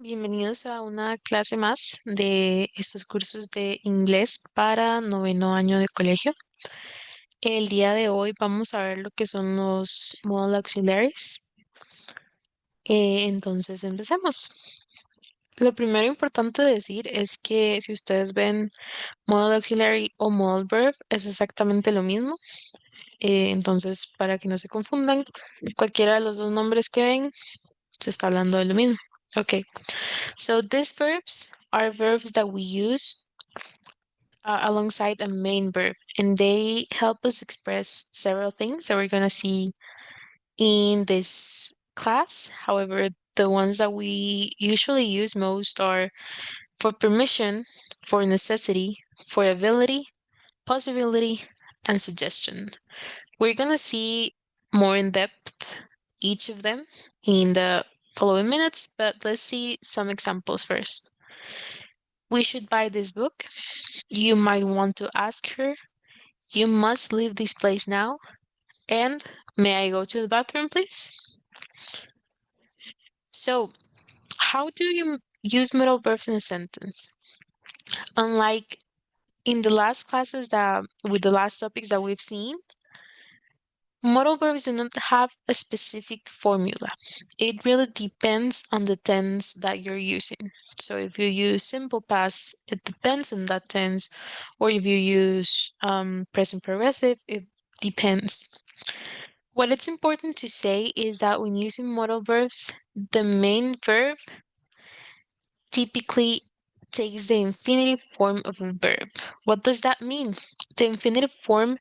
Bienvenidos a una clase más de estos cursos de inglés para noveno año de colegio. El día de hoy vamos a ver lo que son los Modal Auxiliaries. Entonces empecemos. Lo primero importante decir es que si ustedes ven Modal Auxiliary o Modal Verb es exactamente lo mismo. Entonces, para que no se confundan, cualquiera de los dos nombres que ven se está hablando de lo mismo. Okay, so these verbs are verbs that we use alongside a main verb, and they help us express several things that we're going to see in this class. However, the ones that we usually use most are for permission, for necessity, for ability, possibility, and suggestion. We're going to see more in depth each of them in the following minutes, but let's see some examples first. We should buy this book. You might want to ask her. You must leave this place now. And may I go to the bathroom, please? So, how do you use modal verbs in a sentence? Unlike in the last classes that with the last topics that we've seen, modal verbs do not have a specific formula. It really depends on the tense that you're using. So if you use simple past, it depends on that tense. Or if you use present progressive, it depends. What it's important to say is that when using modal verbs, the main verb typically takes the infinitive form of a verb. What does that mean? The infinitive form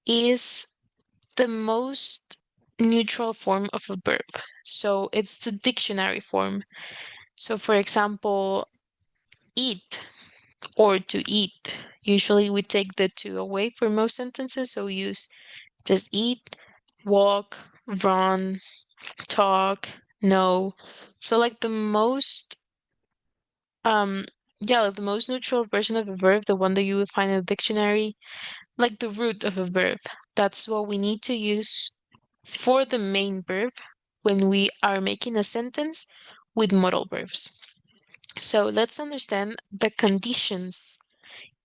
is the most neutral form of a verb. So it's the dictionary form. So for example, eat or to eat. Usually we take the to away for most sentences, so we use just eat, walk, run, talk, no. So like the most like the most neutral version of a verb, the one that you would find in a dictionary, like the root of a verb. That's what we need to use for the main verb when we are making a sentence with modal verbs. So let's understand the conditions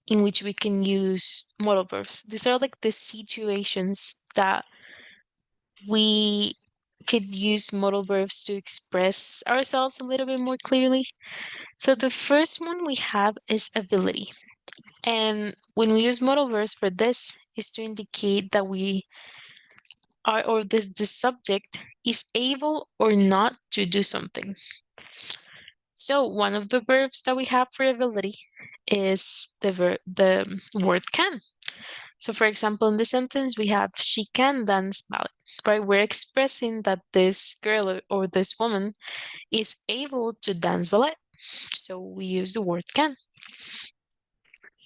in which we can use modal verbs. These are like the situations that we could use modal verbs to express ourselves a little bit more clearly. So the first one we have is ability. And when we use modal verbs for this is to indicate that we are, or the subject is able or not to do something. So one of the verbs that we have for ability is the word can. So for example, in this sentence, we have she can dance ballet, right? We're expressing that this girl or this woman is able to dance ballet. So we use the word can.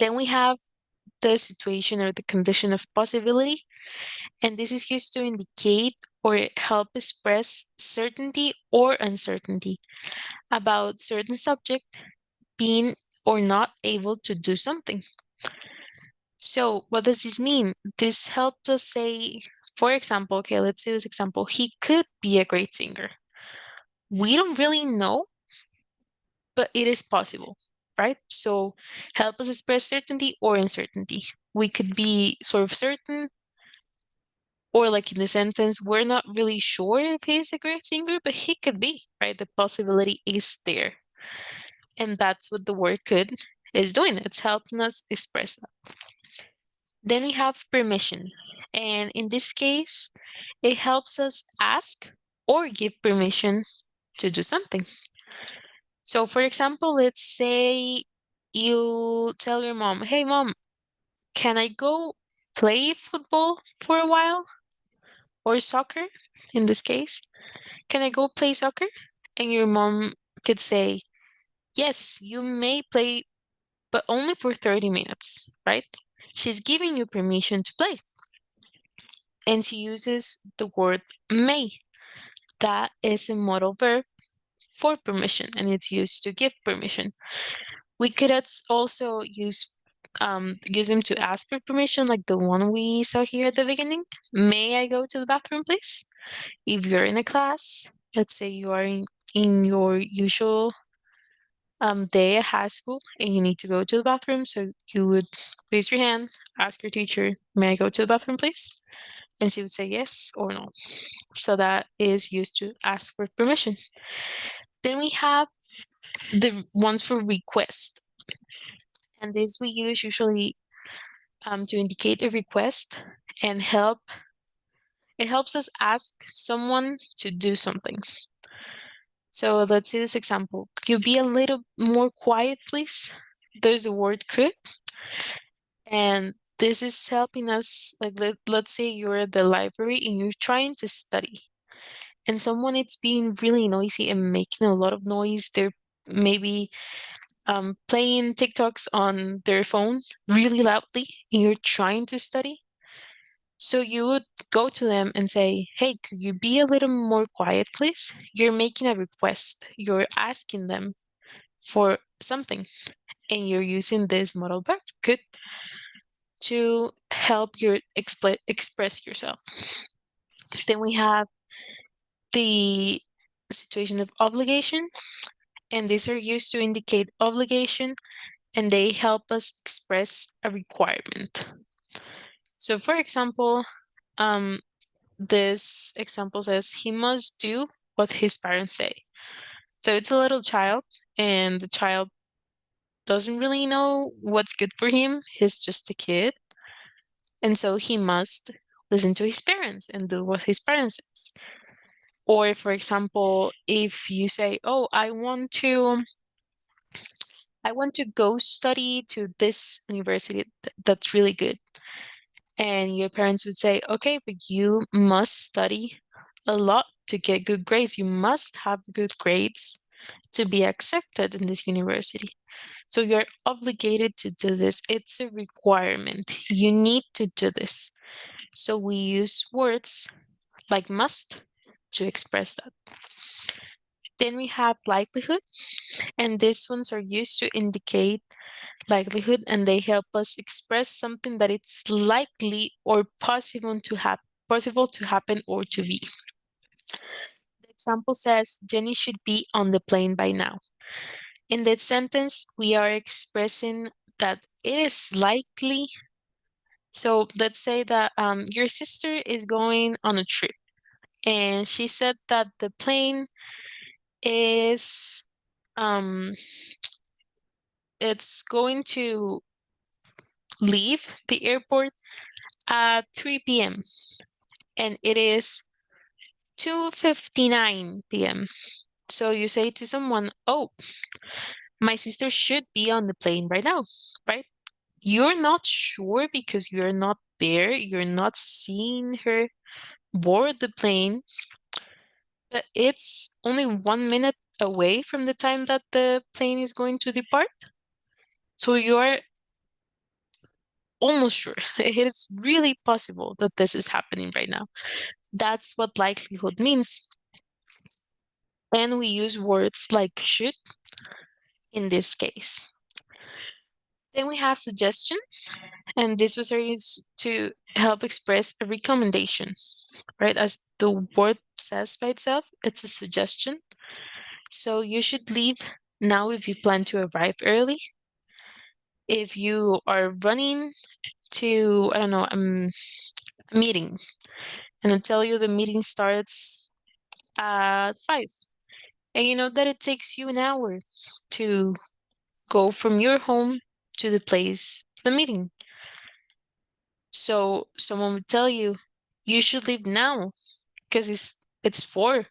Then we have the situation or the condition of possibility, and this is used to indicate or help express certainty or uncertainty about certain subject being or not able to do something. So what does this mean? This helps us say, for example, okay, let's say this example, he could be a great singer. We don't really know, but it is possible, right? So help us express certainty or uncertainty. We could be sort of certain, or like in the sentence, we're not really sure if he's a great singer, but he could be, right? The possibility is there. And that's what the word could is doing. It's helping us express that. Then we have permission. And in this case, it helps us ask or give permission to do something. So for example, let's say you tell your mom, hey mom, can I go play football for a while? Or soccer in this case? Can I go play soccer? And your mom could say, yes, you may play, but only for 30 minutes, right? She's giving you permission to play. And she uses the word may. That is a modal verb for permission, and it's used to give permission. We could also use them to ask for permission, like the one we saw here at the beginning. May I go to the bathroom, please? If you're in a class, let's say you are in your usual day at high school and you need to go to the bathroom. So you would raise your hand, ask your teacher, may I go to the bathroom, please? And she would say yes or no. So that is used to ask for permission. Then we have the ones for request. And this we use usually to indicate a request and help. It helps us ask someone to do something. So let's see this example. Could you be a little more quiet, please? There's the word could, and this is helping us. Like let's say you're at the library and you're trying to study, and someone is being really noisy and making a lot of noise. They're maybe playing TikToks on their phone really loudly, and you're trying to study. So you would go to them and say, "Hey, could you be a little more quiet, please?" You're making a request. You're asking them for something, and you're using this modal verb could to help you express yourself. Then we have the situation of obligation, and these are used to indicate obligation, and they help us express a requirement. So, for example, um, this example says he must do what his parents say. So it's a little child, and the child doesn't really know what's good for him. He's just a kid. And so he must listen to his parents and do what his parents says. Or for example, if you say, "Oh, I want to go study to this university that's really good." And your parents would say, "Okay, but you must study a lot to get good grades. You must have good grades to be accepted in this university. So you're obligated to do this. It's a requirement. You need to do this." So we use words like must to express that. Then we have likelihood, and these ones are used to indicate likelihood, and they help us express something that it's likely or possible to happen or to be. The example says Jenny should be on the plane by now. In that sentence, we are expressing that it is likely. So let's say that your sister is going on a trip, and she said that the plane is um it's going to leave the airport at 3 p.m. and it is 2:59 p.m. So you say to someone, "Oh, my sister should be on the plane right now," right? You're not sure because you're not there, you're not seeing her board the plane, but it's only 1 minute away from the time that the plane is going to depart. So you're almost sure. It is really possible that this is happening right now. That's what likelihood means. And we use words like should in this case. Then we have suggestion, and this was used to help express a recommendation, right? As the word says by itself, it's a suggestion. So you should leave now if you plan to arrive early. If you are running to, I don't know, a meeting, and I tell you the meeting starts at 5, and you know that it takes you an hour to go from your home to the place, the meeting. So someone would tell you, you should leave now because it's 4.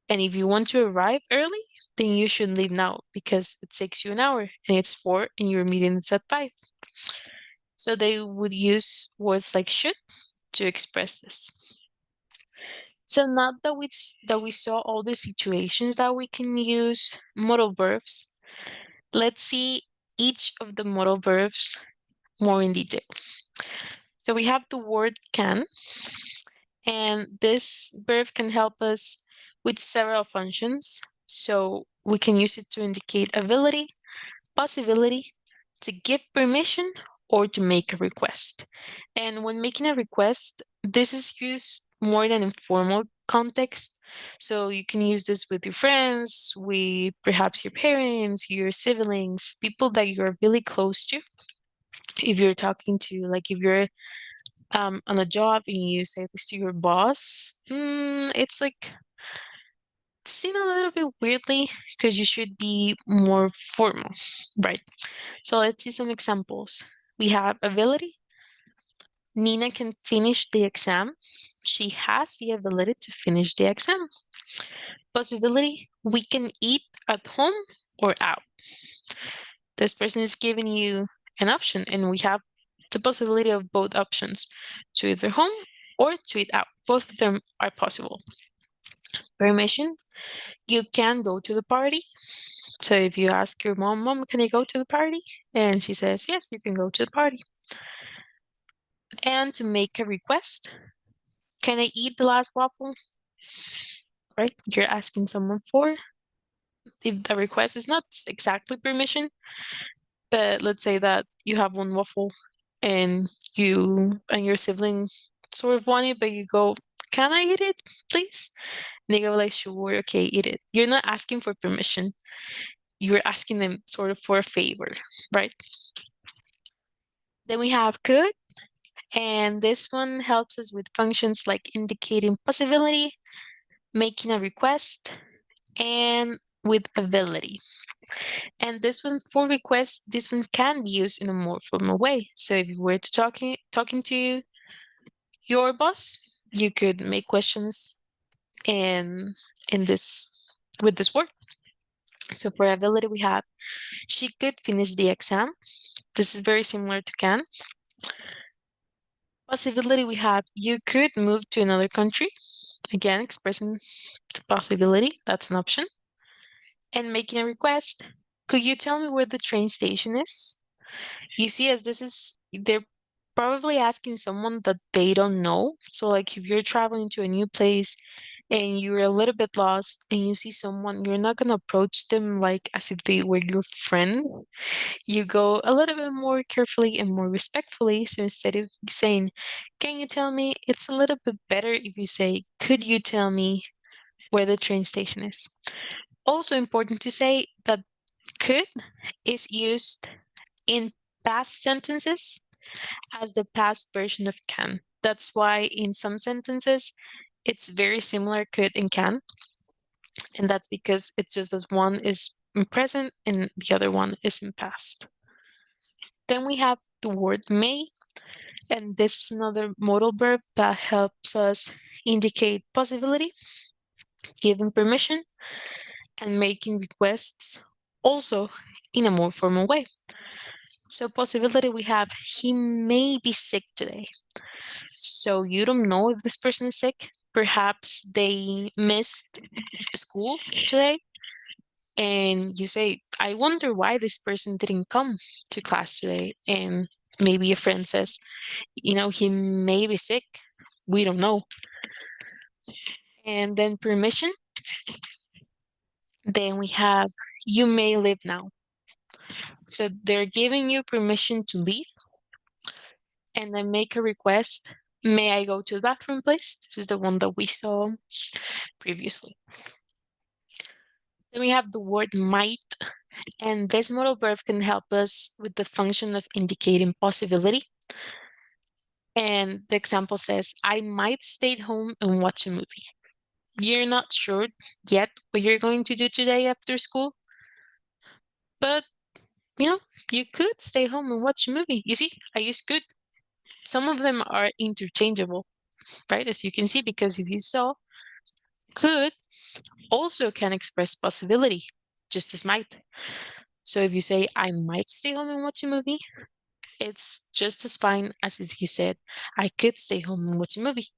And if you want to arrive early, then you should leave now because it takes you an hour and it's 4 and your meeting is at 5. So they would use words like should to express this. So now that we saw all the situations that we can use modal verbs, let's see each of the modal verbs more in detail. So we have the word can, and this verb can help us with several functions. So we can use it to indicate ability, possibility, to give permission, or to make a request. And when making a request, this is used more than in formal context. So you can use this with your friends, with perhaps your parents, your siblings, people that you're really close to. If you're talking to, like, if you're on a job and you say this to your boss, it's like seen a little bit weirdly because you should be more formal, right? So let's see some examples. We have ability. Nina can finish the exam. She has the ability to finish the exam. Possibility, we can eat at home or out. This person is giving you an option, and we have the possibility of both options, to either home or to eat out. Both of them are possible. Permission, you can go to the party. So if you ask your mom, can I go to the party? And she says, yes, you can go to the party. And to make a request, can I eat the last waffle? Right? You're asking someone for. If the request is not exactly permission, but let's say that you have one waffle and you and your sibling sort of want it, but you go, can I eat it, please? And they go like, sure, okay, eat it. You're not asking for permission. You're asking them sort of for a favor, right? Then we have could, and this one helps us with functions like indicating possibility, making a request, and with ability. And this one for requests, this one can be used in a more formal way. So if you were to talking to your boss, you could make questions in this with this word. So for ability, we have she could finish the exam. This is very similar to can. Possibility, we have you could move to another country. Again, expressing the possibility, that's an option. And making a request, could you tell me where the train station is? You see, as this is, they're probably asking someone that they don't know. So, like, if you're traveling to a new place and you're a little bit lost and you see someone, you're not going to approach them like as if they were your friend. You go a little bit more carefully and more respectfully. So, instead of saying, can you tell me? It's a little bit better if you say, could you tell me where the train station is? Also important to say that could is used in past sentences as the past version of can. That's why in some sentences it's very similar could and can, and that's because it's just that one is in present and the other one is in past. Then we have the word may, and this is another modal verb that helps us indicate possibility, giving permission, and making requests also in a more formal way. So possibility, we have he may be sick today. So you don't know if this person is sick. Perhaps they missed school today. And you say, I wonder why this person didn't come to class today. And maybe a friend says, he may be sick. We don't know. And then permission. Then we have, you may leave now. So they're giving you permission to leave. And then make a request. May I go to the bathroom, please? This is the one that we saw previously. Then we have the word might, and this modal verb can help us with the function of indicating possibility. And the example says, I might stay at home and watch a movie. You're not sure yet what you're going to do today after school, but you could stay home and watch a movie. You see, I use could. Some of them are interchangeable, right? As you can see, because if you saw, could also can express possibility, just as might. So if you say, I might stay home and watch a movie, it's just as fine as if you said, I could stay home and watch a movie.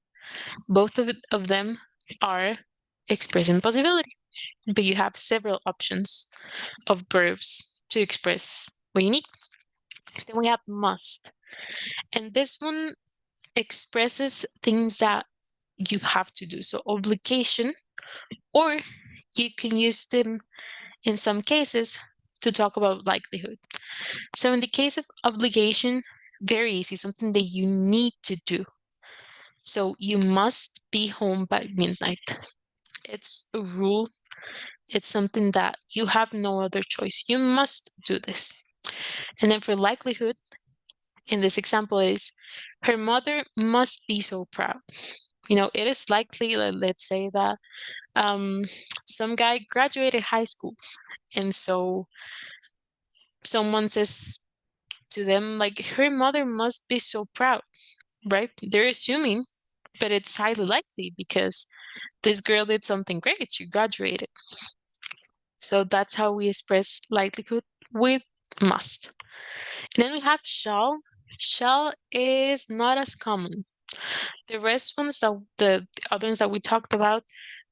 Both of them are expressing possibility, but you have several options of verbs to express what you need. Then we have must. And this one expresses things that you have to do. So obligation, or you can use them in some cases to talk about likelihood. So in the case of obligation, very easy, something that you need to do. So you must be home by midnight. It's a rule. It's something that you have no other choice. You must do this. And then for likelihood, in this example is her mother must be so proud. It is likely, let's say that um, some guy graduated high school, and so someone says to them, like, her mother must be so proud, right? They're assuming, but it's highly likely because this girl did something great. She graduated. So that's how we express likelihood with must. And then we have shall. Shall is not as common. The rest ones that the other ones that we talked about,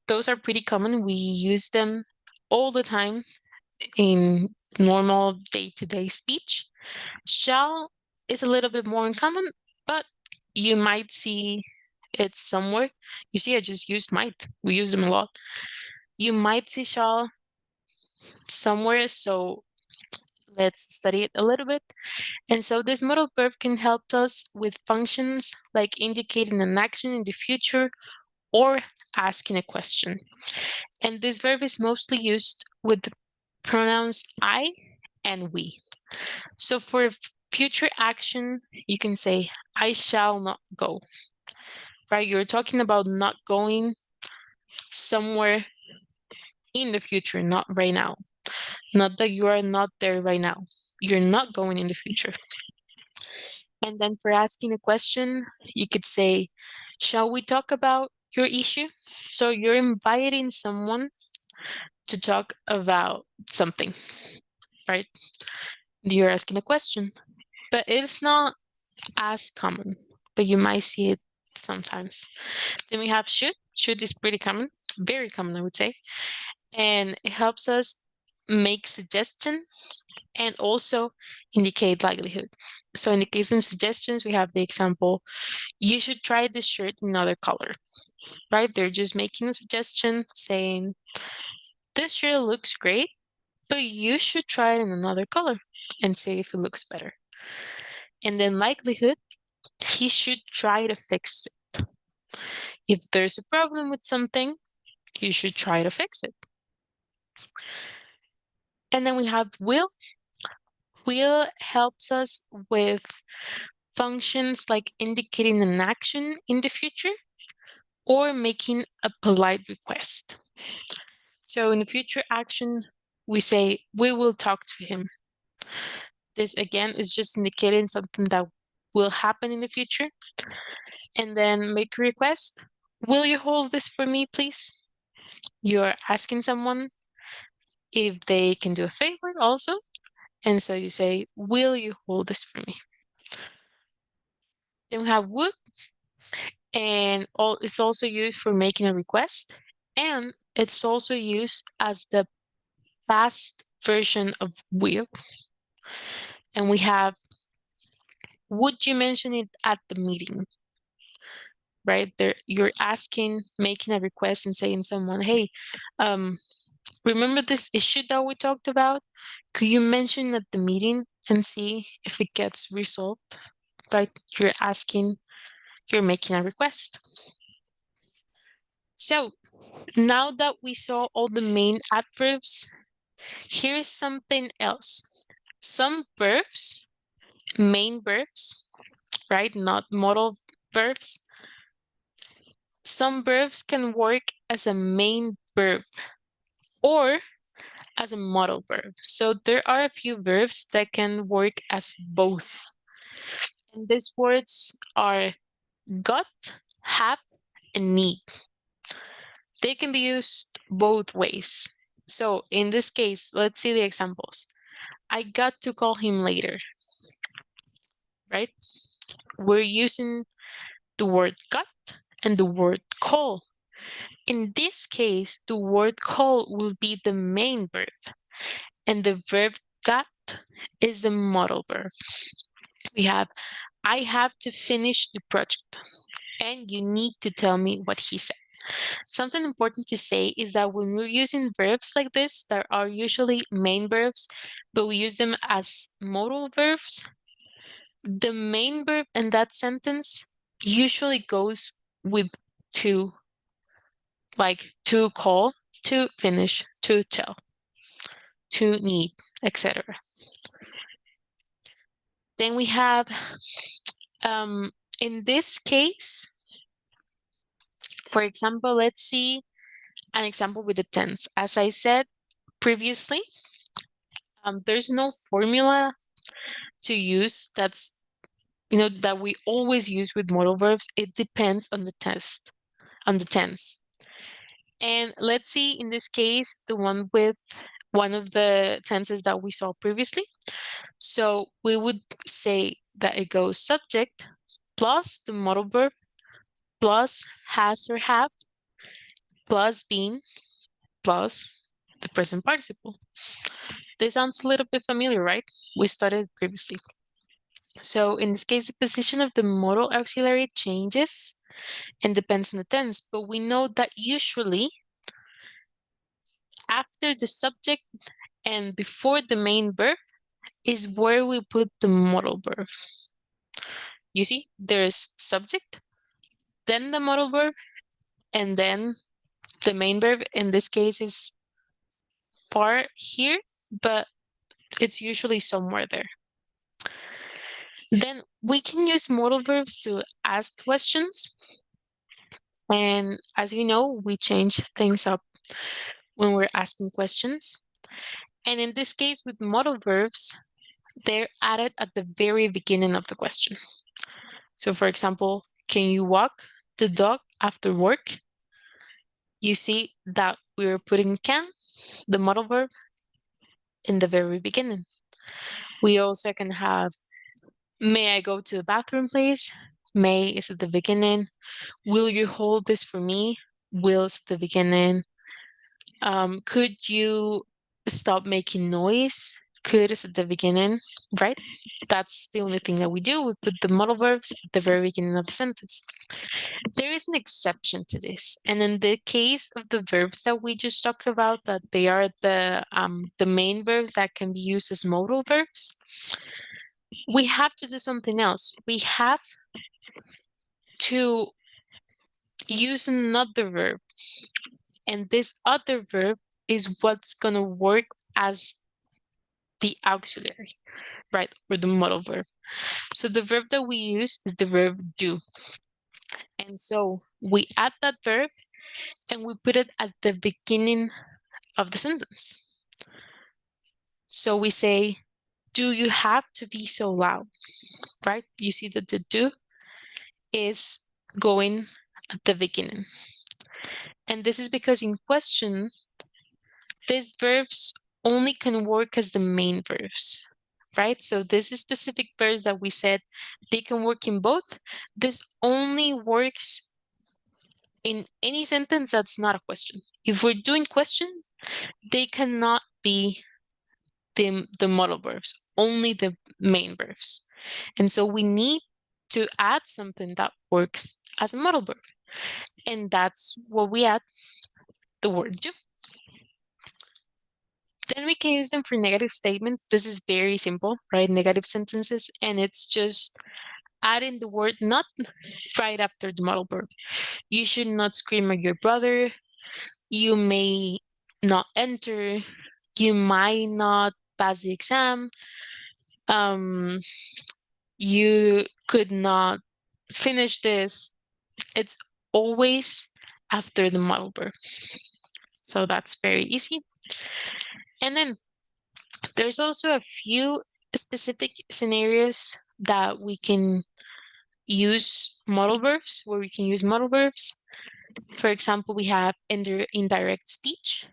those are pretty common. We use them all the time in normal day-to-day speech. Shall is a little bit more uncommon, but you might see it somewhere. You see, I just used might. We use them a lot. You might see shall somewhere, so let's study it a little bit. And so this modal verb can help us with functions like indicating an action in the future or asking a question. And this verb is mostly used with the pronouns I and we. So for future action, you can say, I shall not go, right? You're talking about not going somewhere in the future, not right now. Not that you are not there right now. You're not going in the future. And then for asking a question, you could say, shall we talk about your issue? So you're inviting someone to talk about something, right? You're asking a question, but it's not as common, but you might see it sometimes. Then we have should. Should is pretty common, very common, I would say. And it helps us make suggestions and also indicate likelihood. So in the case of suggestions, we have the example, you should try this shirt in another color, right? They're just making a suggestion saying, this shirt looks great, but you should try it in another color and see if it looks better. And then likelihood, he should try to fix it. If there's a problem with something, you should try to fix it. And then we have will. Will helps us with functions like indicating an action in the future or making a polite request. So in the future action, we say, we will talk to him. This again is just indicating something that will happen in the future. And then make a request. Will you hold this for me, please? You're asking someone if they can do a favor also. And so you say, will you hold this for me? Then we have would, and it's also used for making a request. And it's also used as the past version of will. And we have, would you mention it at the meeting? Right there, you're asking, making a request and saying someone, hey, remember this issue that we talked about? Could you mention at the meeting and see if it gets resolved? Right? You're asking, you're making a request. So now that we saw all the main adverbs, here's something else. Some verbs, main verbs, right? Not modal verbs. Some verbs can work as a main verb or as a modal verb. So there are a few verbs that can work as both. And these words are got, have, and need. They can be used both ways. So in this case, let's see the examples. I got to call him later, right? We're using the word got and the word call. In this case, the word call will be the main verb, and the verb got is the modal verb. We have, I have to finish the project, and you need to tell me what he said. Something important to say is that when we're using verbs like this, that are usually main verbs, but we use them as modal verbs, the main verb in that sentence usually goes with to, like to call, to finish, to tell, to need, etc. Then we have, in this case, for example, let's see an example with the tense. As I said previously, there's no formula to use that's, that we always use with modal verbs. It depends on the on the tense. And let's see, in this case, the one with one of the tenses that we saw previously. So we would say that it goes subject plus the modal verb plus has or have plus been plus the present participle. This sounds a little bit familiar, right? We studied previously. So in this case, the position of the modal auxiliary changes and depends on the tense, but we know that usually after the subject and before the main verb is where we put the modal verb. You see, there's subject, then the modal verb, and then the main verb. In this case is far here, but it's usually somewhere there. Then we can use modal verbs to ask questions. And as you know, we change things up when we're asking questions. And in this case, with modal verbs, they're added at the very beginning of the question. So for example, can you walk the dog after work? You see that we're putting can, the modal verb, in the very beginning. We also can have, may I go to the bathroom, please? May is at the beginning. Will you hold this for me? Will is at the beginning. Could you stop making noise? Could is at the beginning, right? That's the only thing that we do. We put the modal verbs at the very beginning of the sentence. There is an exception to this. And in the case of the verbs that we just talked about, that they are the main verbs that can be used as modal verbs, we have to do something else. We have to use another verb. And this other verb is what's going to work as the auxiliary, right? Or the modal verb. So the verb that we use is the verb do. And so we add that verb and we put it at the beginning of the sentence. So we say, do you have to be so loud, right? You see that the do is going at the beginning. And this is because in question, these verbs only can work as the main verbs, right? So this is specific verbs that we said they can work in both. This only works in any sentence that's not a question. If we're doing questions, they cannot be the modal verbs, only the main verbs. And so we need to add something that works as a modal verb. And that's what we add, the word do. Then we can use them for negative statements. This is very simple, right? Negative sentences. And it's just adding the word not right after the modal verb. You should not scream at your brother. You may not enter. You might not pass the exam. You could not finish this. It's always after the modal verb. So that's very easy. And then there's also a few specific scenarios that we can use modal verbs, where we can use modal verbs. For example, we have indirect speech.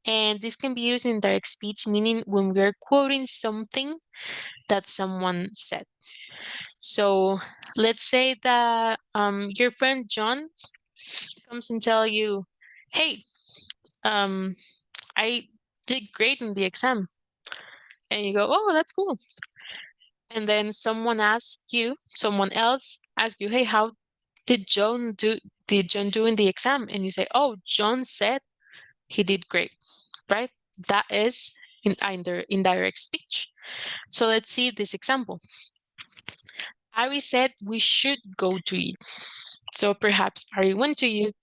And this can be used in direct speech, meaning when we're quoting something that someone said. So let's say that your friend John comes and tell you, hey, I did great in the exam. And you go, oh, that's cool. And then someone else asks you, hey, how did John do in the exam? And you say, oh, John said he did great, right? That is indirect speech. So let's see this example. Ari said we should go to eat. So perhaps Ari went to you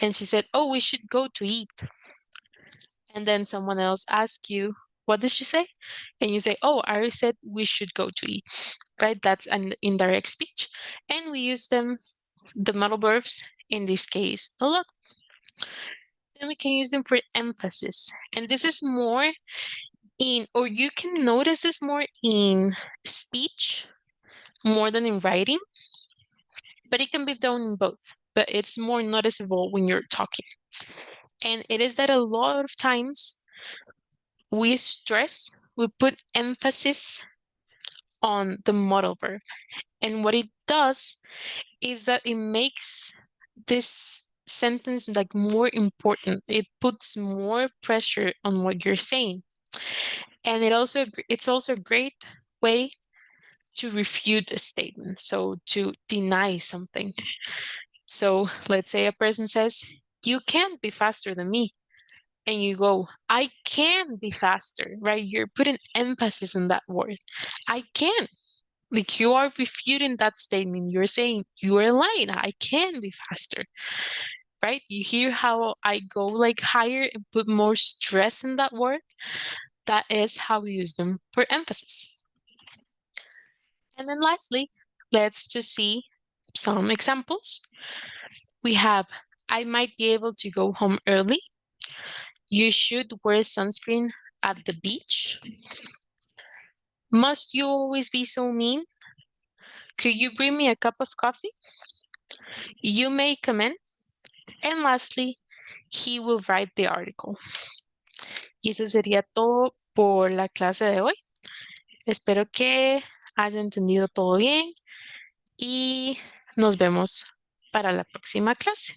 and she said, oh, we should go to eat. And then someone else asks you, what did she say? And you say, oh, Ari said we should go to eat, right? That's an indirect speech. And we use them, the modal verbs, in this case, a lot. Then we can use them for emphasis. And this is more in, or you can notice this more in speech more than in writing, but it can be done in both. But it's more noticeable when you're talking. And it is that a lot of times we stress, we put emphasis on the modal verb. And what it does is that it makes this sentence like more important. It puts more pressure on what you're saying. And it's also a great way to refute a statement, so to deny something. So let's say a person says, you can't be faster than me. And you go, I can be faster, right? You're putting emphasis on that word. I can. Like you are refuting that statement. You're saying you are lying. I can be faster, right? You hear how I go like higher and put more stress in that word? That is how we use them for emphasis. And then lastly, let's just see some examples. We have, I might be able to go home early. You should wear sunscreen at the beach. Must you always be so mean? Could you bring me a cup of coffee? You may come in. And lastly, he will write the article. Y eso sería todo por la clase de hoy. Espero que haya entendido todo bien y nos vemos para la próxima clase.